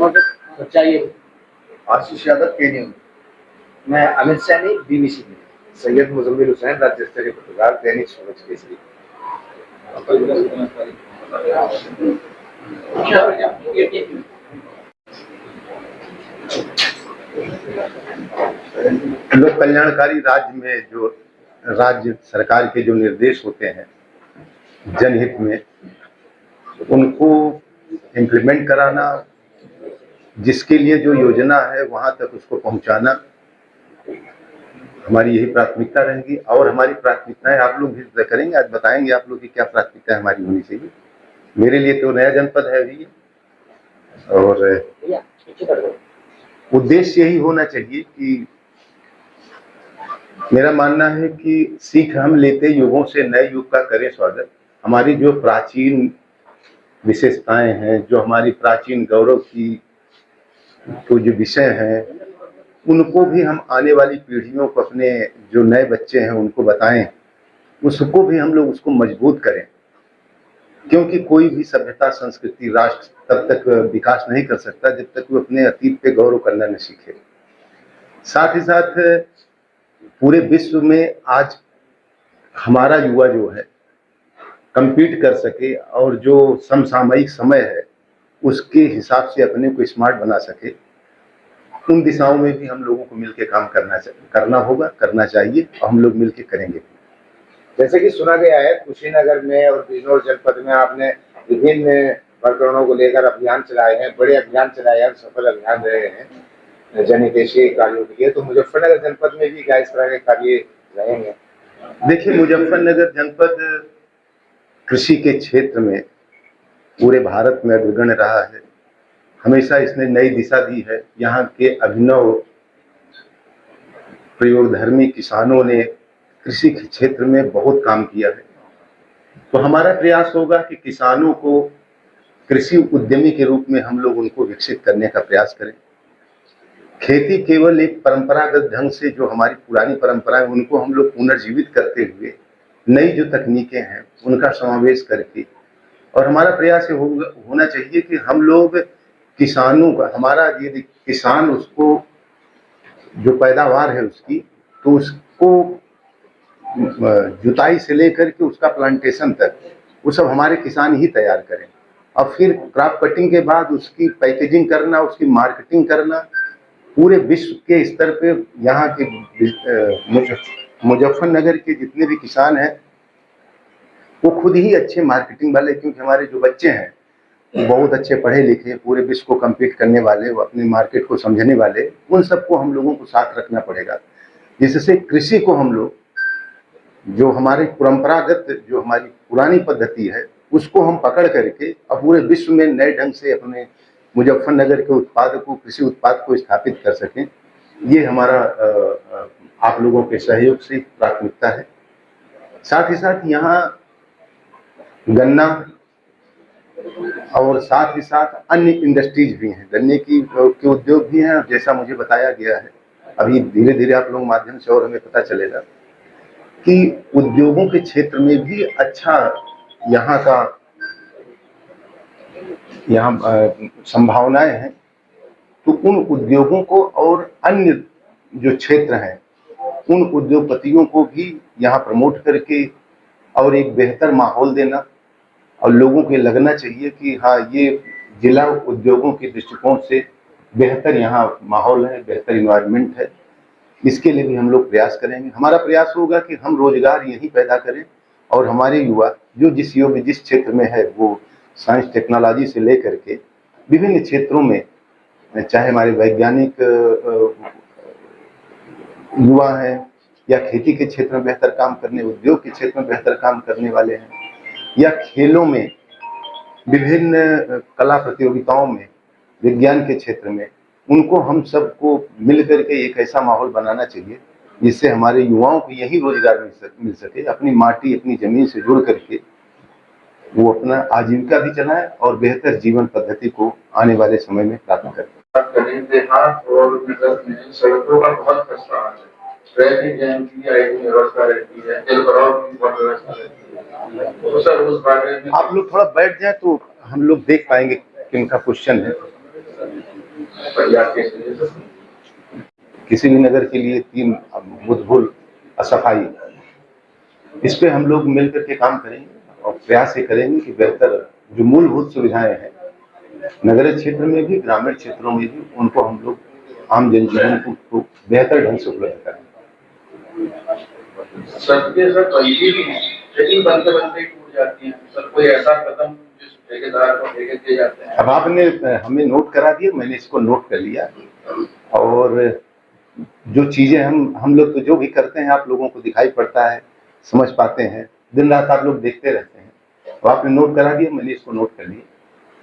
सच्चाई है। आशीष यादव के न्यूज। मैं अमित सैनी BBC में। सैयद मुजम्मिल हुसैन राज्य स्तरीय पत्रकार दैनिक सूरज केसरी। लोक कल्याणकारी राज्य में जो राज्य सरकार के जो निर्देश होते हैं जनहित में, उनको इम्प्लीमेंट कराना, जिसके लिए जो योजना है वहां तक उसको पहुंचाना हमारी यही प्राथमिकता रहेगी। और हमारी प्राथमिकताएं आप लोग भी तय करेंगे। आज बताएंगे आप लोग की क्या प्राथमिकताएं हमारी होनी चाहिए। मेरे लिए तो नया जनपद है अभी, और उद्देश्य यही होना चाहिए कि मेरा मानना है कि सीख हम लेते युगों से नए युग का करें स्वागत। हमारी जो प्राचीन विशेषताएं हैं, जो हमारी प्राचीन गौरव की तो जो विषय हैं, उनको भी हम आने वाली पीढ़ियों को, अपने जो नए बच्चे हैं उनको बताएं, उसको भी हम लोग उसको मजबूत करें। क्योंकि कोई भी सभ्यता, संस्कृति, राष्ट्र तब तक विकास नहीं कर सकता जब तक वो अपने अतीत पे गौरव करना न सीखे। साथ ही साथ पूरे विश्व में आज हमारा युवा जो है compete कर सके और जो समसामयिक समय है उसके हिसाब से अपने को स्मार्ट बना सके, उन दिशाओं में भी हम लोगों को मिलकर काम करना होगा, करना चाहिए, और हम लोग मिलकर करेंगे। जैसे कि सुना गया है कुशीनगर में और बिजनौर जनपद में आपने विभिन्न प्रकरणों को लेकर अभियान चलाए हैं, बड़े अभियान चलाए हैं, सफल अभियान रहे हैं जनहितैषी कार्यों के लिए। तो मुजफ्फरनगर जनपद में भी क्या इस तरह के कार्य रहेंगे? देखिए, मुजफ्फरनगर जनपद कृषि के क्षेत्र में पूरे भारत में अग्रगण्य रहा है। हमेशा इसने नई दिशा दी है। यहाँ के अभिनव प्रयोगधर्मी किसानों ने कृषि के क्षेत्र में बहुत काम किया है। तो हमारा प्रयास होगा कि किसानों को कृषि उद्यमी के रूप में हम लोग उनको विकसित करने का प्रयास करें। खेती केवल एक परंपरागत ढंग से जो हमारी पुरानी परंपरा है उनको हम लोग पुनर्जीवित करते हुए नई जो तकनीकें हैं उनका समावेश करके, और हमारा प्रयास होना चाहिए कि हम लोग किसानों का, हमारा यदि किसान उसको जो पैदावार है उसकी, तो उसको जुताई से लेकर के उसका प्लांटेशन तक वो सब हमारे किसान ही तैयार करें। और फिर क्रॉप कटिंग के बाद उसकी पैकेजिंग करना, उसकी मार्केटिंग करना, पूरे विश्व के स्तर पे यहाँ के मुजफ्फरनगर के जितने भी किसान हैं वो खुद ही अच्छे मार्केटिंग वाले, क्योंकि हमारे जो बच्चे हैं बहुत अच्छे पढ़े लिखे, पूरे विश्व को कम्पीट करने वाले, वो अपने मार्केट को समझने वाले, उन सबको हम लोगों को साथ रखना पड़ेगा, जिससे कृषि को हम लोग जो हमारी परंपरागत, जो हमारी पुरानी पद्धति है उसको हम पकड़ करके और पूरे विश्व में नए ढंग से अपने मुजफ्फरनगर के उत्पाद को, कृषि उत्पाद को स्थापित कर सकें। ये हमारा आप लोगों के सहयोग से प्राथमिकता है। साथ ही साथ यहाँ गन्ना और साथ ही साथ अन्य इंडस्ट्रीज भी हैं, गन्ने के उद्योग भी हैं। और जैसा मुझे बताया गया है, अभी धीरे धीरे आप लोगों के माध्यम से और हमें पता चलेगा कि उद्योगों के क्षेत्र में भी अच्छा यहाँ संभावनाएं हैं। तो उन उद्योगों को और अन्य जो क्षेत्र हैं उन उद्योगपतियों को भी यहाँ प्रमोट करके और एक बेहतर माहौल देना, और लोगों को लगना चाहिए कि हाँ, ये जिला उद्योगों के दृष्टिकोण से बेहतर यहाँ माहौल है, बेहतर इन्वायरमेंट है। इसके लिए भी हम लोग प्रयास करेंगे। हमारा प्रयास होगा कि हम रोजगार यहीं पैदा करें और हमारे युवा जो जिस क्षेत्र में है, वो साइंस टेक्नोलॉजी से लेकर के विभिन्न क्षेत्रों में, चाहे हमारे वैज्ञानिक युवा हैं या खेती के क्षेत्र में बेहतर काम करने, उद्योग के क्षेत्र में बेहतर काम करने वाले हैं, या खेलों में, विभिन्न कला प्रतियोगिताओं में, विज्ञान के क्षेत्र में, उनको हम सबको मिलकर के एक ऐसा माहौल बनाना चाहिए जिससे हमारे युवाओं को यही रोजगार मिल सके, अपनी माटी, अपनी जमीन से जुड़ करके वो अपना आजीविका भी चलाए और बेहतर जीवन पद्धति को आने वाले समय में प्राप्त करें। देहात और नगर में सड़कों का बहुत खस्ता हाल है, ट्रैफिक जैम की व्यवस्था रहती है, जल भराव की बहुत व्यवस्था रहती है। तो सर उस बारे में आप लोग थोड़ा बैठ जाए तो हम लोग देख पाएंगे किनका क्वेश्चन है। आपके इसके लिए? किसी भी नगर के लिए 3 मूलभूत सफाई, इस पे हम लोग मिलकर के काम करेंगे और प्रयास ये करेंगे कि बेहतर जो मूलभूत सुविधाएं हैं नगरीय क्षेत्र में भी, ग्रामीण क्षेत्रों में भी, उनको हम लोग आम जनजीवन को बेहतर ढंग से उपलब्ध करें। सड़कें सर पहले भी हैं, लेकिन बनते बनते ही टूट जाती हैं सर। कोई ऐसा कदम जिस ठेकेदार को ठेके दिए जाते हैं? अब आपने हमें नोट करा दिया, मैंने इसको नोट कर लिया, और जो चीजें हम लोग तो जो भी करते हैं आप लोगों को दिखाई पड़ता है, समझ पाते हैं, दिन रात आप लोग देखते रहते हैं, तो आपने नोट करा दिया, मैंने इसको नोट कर लिया।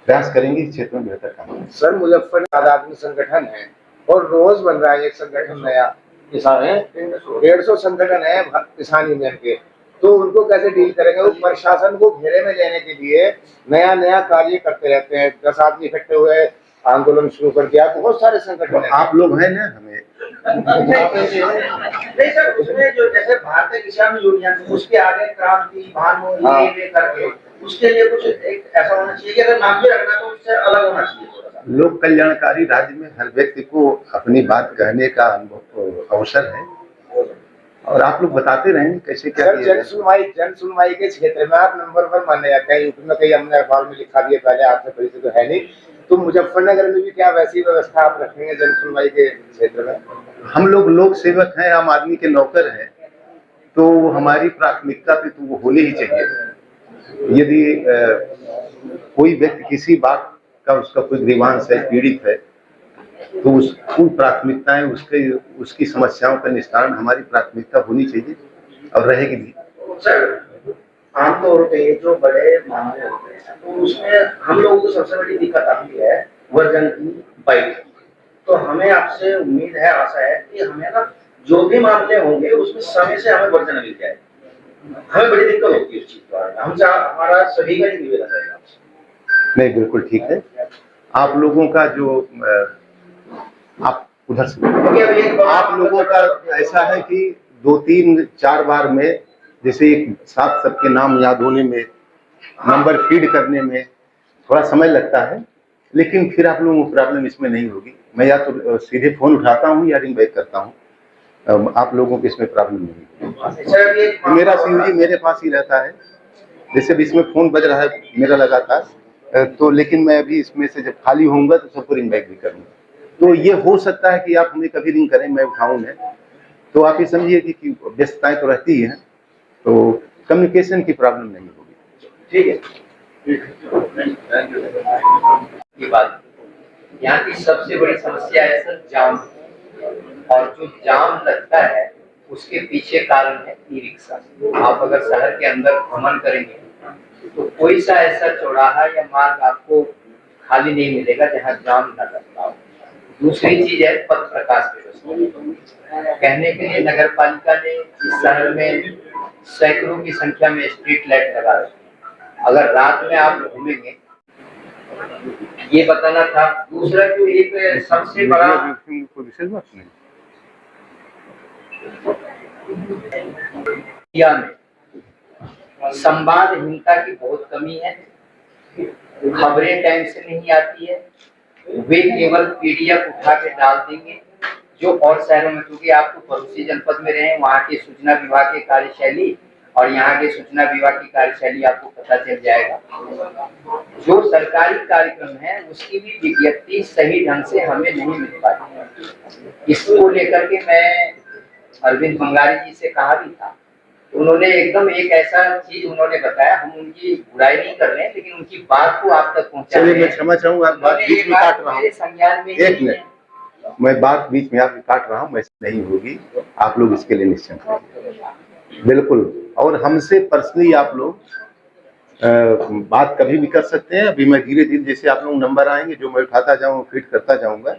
प्रयास करेंगे इस क्षेत्र में बेहतर काम करें। सर मुजफ्फरनगर आदमी संगठन है और रोज बन रहा है एक संगठन नया, किसान है 150 संगठन है किसान यूनियन के, तो उनको कैसे डील करेंगे? वो प्रशासन को घेरे में लेने के लिए नया नया कार्य करते रहते हैं। 10 आदमी इकट्ठे हुए आंदोलन शुरू कर दिया, बहुत सारे संगठन हैं। आप लोग हैं ना, हमें नहीं सर, उसमें जो जैसे भारतीय किसान यूनियन, उसके आगे क्रांति, भानु, ये करके उसके लिए कुछ एक ऐसा होना चाहिए कि अगर नाम भी रखना तो उससे अलग होना चाहिए थोड़ा सा। लोक कल्याणकारी राज्य में हर व्यक्ति को अपनी बात कहने का अवसर है, और आप लोग बताते रहेंगे कैसे क्या सर जन सुनवाई के क्षेत्र में आप नंबर 1 माने जाते हैं यूपी में। कहीं हमने अखबार में लिखा दिया पहले, आपसे परिचय तो है नहीं, तो मुजफ्फरनगर में भी क्या वैसी व्यवस्था आप रखेंगे जन सुनवाई के क्षेत्र में? हम लोग लोक सेवक हैं, आम आदमी के नौकर हैं, तो हमारी प्राथमिकता पे तो वो होनी ही चाहिए। यदि कोई व्यक्ति किसी बात का उसका कोई ग्रीवांस है, पीड़ित है, तो उन प्राथमिकताएं उसकी समस्याओं का निस्तारण हमारी प्राथमिकता होनी चाहिए और रहेगी भी। सर आमतौर पे जो बड़े मामले होते हैं तो उसमें हम लोगों को सबसे बड़ी दिक्कत आती है वर्जन की बाइट। तो हमें आपसे उम्मीद है, आशा है कि हमें ना जो भी मामले होंगे उसमें समय से हमें वर्जन मिल जाए। हमें बड़ी दिक्कत होती है उस चीज पर, हमारा सभी का ही निवेदन रहेगा आपसे। नहीं, बिल्कुल ठीक है। आप लोगों का जो आप उधर से आप लोगों का ऐसा है कि 2-3-4 बार में, जैसे एक साथ सबके नाम याद होने में, नंबर फीड करने में थोड़ा समय लगता है, लेकिन फिर आप लोगों को प्रॉब्लम इसमें नहीं होगी। मैं या तो सीधे फोन उठाता हूँ या रिंग बैक करता हूँ, आप लोगों को इसमें प्रॉब्लम नहीं होगी। मेरा सीओजी मेरे पास ही रहता है, जैसे भी इसमें फोन बज रहा है मेरा लगातार, तो लेकिन मैं अभी इसमें से जब खाली होऊंगा तो सबको रिंग बैक भी करूंगा। तो ये हो सकता है कि आप हमें कभी रिंग करें, मैं उठाऊं नहीं, तो आप ये समझिए कि व्यस्तताएं तो रहती हैं, तो कम्युनिकेशन की प्रॉब्लम नहीं होगी। ठीक है। ये बात यहाँ की सबसे बड़ी समस्या है सर जाम, और जो जाम लगता है उसके पीछे कारण है ई रिक्शा। आप अगर शहर के अंदर भ्रमण करेंगे तो कोई सा ऐसा चौराहा या मार्ग आपको खाली नहीं मिलेगा जहाँ जाम न लगता हो। दूसरी चीज है पथ प्रकाश व्यवस्था। कहने के लिए नगर पालिका ने इस शहर में सैकड़ों की संख्या में स्ट्रीट लाइट लगा रखी। अगर रात में आप घूमेंगे, ये बताना था। दूसरा जो एक सबसे बड़ा विशेष बात नहीं, संवादहीनता की बहुत कमी है, खबरें टाइम से नहीं आती है, वे केवल पीडीएफ उठा के डाल देंगे। जो और शहरों में, क्योंकि आप तो पड़ोसी जनपद में रहे, वहाँ के सूचना विभाग की कार्यशैली और यहाँ के सूचना विभाग की कार्यशैली आपको पता चल जाएगा। जो सरकारी कार्यक्रम है उसकी भी विज्ञप्ति सही ढंग से हमें नहीं मिल पाती है। इसको लेकर के मैं अरविंद मंगारी जी से कहा भी था, उन्होंने एकदम एक ऐसा चीज उन्होंने बताया, हम उनकी बुराई नहीं कर रहे हैं लेकिन उनकी बात को आप तक पहुंचा रहे हैं। मैं क्षमा चाहूंगा, बात बीच में काट रहा हूँ, एक मिनट, मैं बात बीच में आपकी काट रहा हूँ, वैसे नहीं होगी, आप लोग इसके लिए निश्चिंत रहिए, बिल्कुल। और हमसे पर्सनली आप लोग बात कभी भी कर सकते हैं। अभी मैं धीरे धीरे, जैसे आप लोग नंबर आएंगे जो मैं उठाता जाऊँ फीड करता जाऊंगा,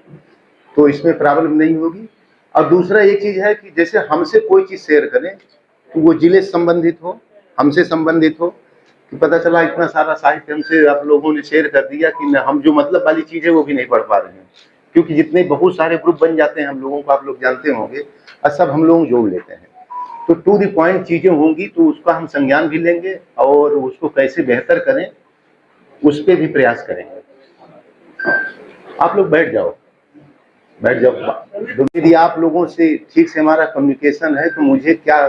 तो इसमें प्रॉब्लम नहीं होगी। और दूसरा एक चीज है कि जैसे हमसे कोई चीज शेयर करें तो वो जिले से संबंधित हो, हमसे संबंधित हो, कि पता चला इतना सारा साहित्य हमसे आप लोगों ने शेयर कर दिया कि हम जो मतलब वाली चीज है वो भी नहीं पढ़ पा रहे हैं, क्योंकि जितने बहुत सारे ग्रुप बन जाते हैं हम लोगों को, आप लोग जानते होंगे, और सब हम लोग जोड़ लेते हैं। तो टू द पॉइंट चीजें होंगी तो उसका हम संज्ञान भी लेंगे और उसको कैसे बेहतर करें उस पर भी प्रयास करेंगे। आप लोग बैठ जाओ। बैठ जाओ। यदि आप लोगों से ठीक से हमारा कम्युनिकेशन है तो मुझे क्या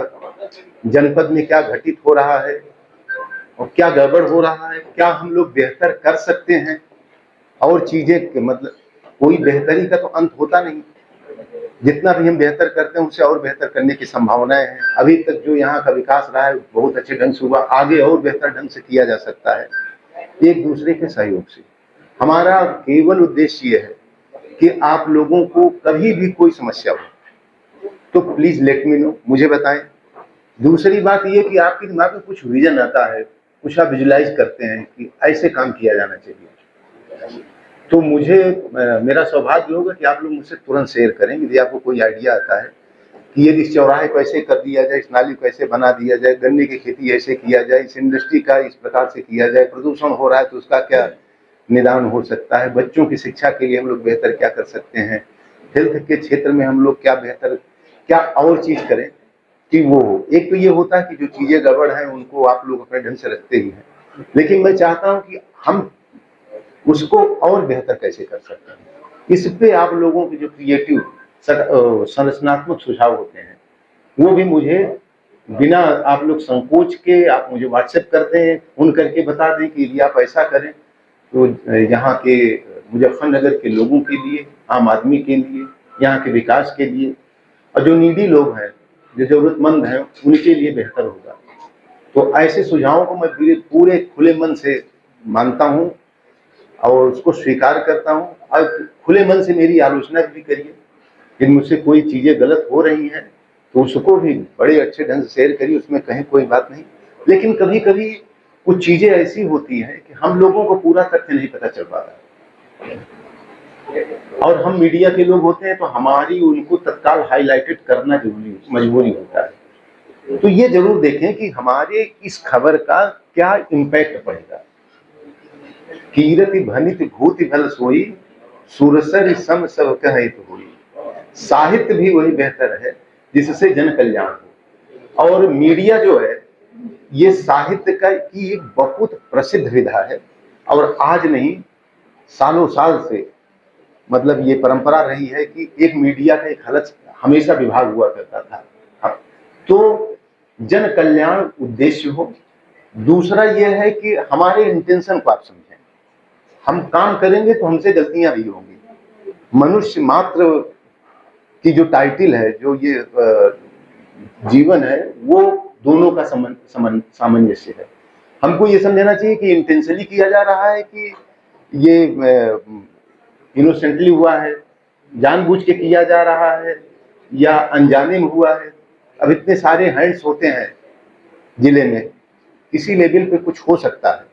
जनपद में क्या घटित हो रहा है और क्या गड़बड़ हो रहा है, क्या हम लोग बेहतर कर सकते हैं, और चीजें मतलब कोई बेहतरी का तो अंत होता नहीं। जितना भी हम बेहतर करते हैं उससे और बेहतर करने की संभावनाएं हैं। अभी तक जो यहाँ का विकास रहा है बहुत अच्छे ढंग से हुआ, आगे और बेहतर ढंग से किया जा सकता है एक दूसरे के सहयोग से। हमारा केवल उद्देश्य ये है कि आप लोगों को कभी भी कोई समस्या हो तो प्लीज लेट मी नो, मुझे बताएं। दूसरी बात ये कि आपके दिमाग में कुछ विजन आता है, कुछ आप विजुलाइज करते हैं कि ऐसे काम किया जाना चाहिए, तो मुझे मेरा सौभाग्य होगा कि आप लोग मुझसे तुरंत शेयर करें। यदि आपको कोई आइडिया आता है कि यदि इस चौराहे को ऐसे कर दिया जाए, इस नाली को ऐसे बना दिया जाए, गन्ने की खेती ऐसे किया जाए, इस इंडस्ट्री का इस प्रकार से किया जाए, प्रदूषण हो रहा है तो उसका क्या निदान हो सकता है, बच्चों की शिक्षा के लिए हम लोग बेहतर क्या कर सकते हैं, हेल्थ के क्षेत्र में हम लोग क्या बेहतर क्या और चीज करें कि वो एक तो ये होता है कि जो चीजें गड़बड़ हैं उनको आप लोग अपने ढंग से रखते ही हैं, लेकिन मैं चाहता हूं कि हम उसको और बेहतर कैसे कर सकते हैं। इस पे आप लोगों के जो क्रिएटिव संरचनात्मक सुझाव होते हैं वो भी मुझे बिना आप लोग संकोच के आप मुझे व्हाट्सएप करते हैं, उन करके बता दें कि यदि आप ऐसा करें तो यहाँ के मुजफ्फरनगर के लोगों के लिए, आम आदमी के लिए, यहाँ के विकास के लिए और जो नीडी लोग हैं, जो जरूरतमंद हैं, उनके लिए बेहतर होगा। तो ऐसे सुझावों को मैं पूरे खुले मन से मानता हूँ और उसको स्वीकार करता हूँ, और खुले मन से मेरी आलोचना भी करिए। यदि मुझसे कोई चीजें गलत हो रही हैं तो उसको भी बड़े अच्छे ढंग से शेयर करिए, उसमें कहीं कोई बात नहीं। लेकिन कभी कभी कुछ चीजें ऐसी होती हैं कि हम लोगों को पूरा तथ्य नहीं पता चल पाता और हम मीडिया के लोग होते हैं तो हमारी उनको तत्काल हाईलाइटेड करना जरूरी मजबूरी होता है। तो ये जरूर देखें कि हमारे इस खबर का क्या इम्पैक्ट पड़ेगा। कीरति भनित भूति भल सोई, सुरसर सम सब कहे तो हुई। साहित्य भी वही बेहतर है जिससे जन कल्याण हो, और मीडिया जो है ये साहित्य की एक बहुत प्रसिद्ध विधा है और आज नहीं सालों साल से मतलब ये परंपरा रही है कि एक मीडिया का एक अलग हमेशा विभाग हुआ करता था। तो जन कल्याण उद्देश्य हो। दूसरा यह है कि हमारे इंटेंशन को आप समझें, हम काम करेंगे तो हमसे गलतियां भी होंगी। मनुष्य मात्र की जो टाइटल है, जो ये जीवन है, वो दोनों का सामंजस्य है। हमको ये समझना चाहिए कि इंटेंशनली किया जा रहा है कि ये इनोसेंटली हुआ है, जानबूझ के किया जा रहा है या अनजाने में हुआ है। अब इतने सारे हैंड्स होते हैं जिले में, किसी लेवल पे कुछ हो सकता है।